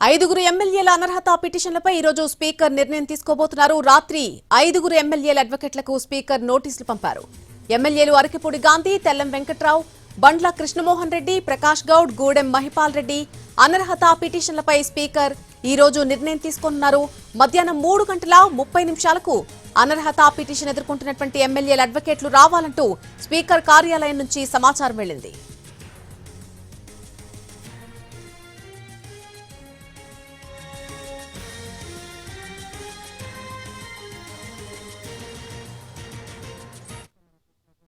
ఐదుగురు ఎమ్మెల్యేల అనర్హత పిటిషన్లపై ఈ రోజు స్పీకర్ నిర్ణయం తీసుకోబోతున్నారు. రాత్రి ఐదుగురు ఎమ్మెల్యేల అడ్వకేట్లకు స్పీకర్ నోటీసులు పంపారు. ఎమ్మెల్యేలు అరకిపూడి గాంధీ, తెల్లం వెంకట్రావు, బండ్ల కృష్ణమోహన్ రెడ్డి, ప్రకాష్ గౌడ్, గూడెం మహిపాల్ రెడ్డి అనర్హత పిటిషన్లపై స్పీకర్ ఈ రోజు నిర్ణయం తీసుకోనున్నారు. మధ్యాహ్నం 3:30 అనర్హత పిటిషన్ ఎదుర్కొంటున్నటువంటి ఎమ్మెల్యేల అడ్వకేట్లు రావాలంటూ స్పీకర్ కార్యాలయం నుంచి సమాచారం వెళ్లింది.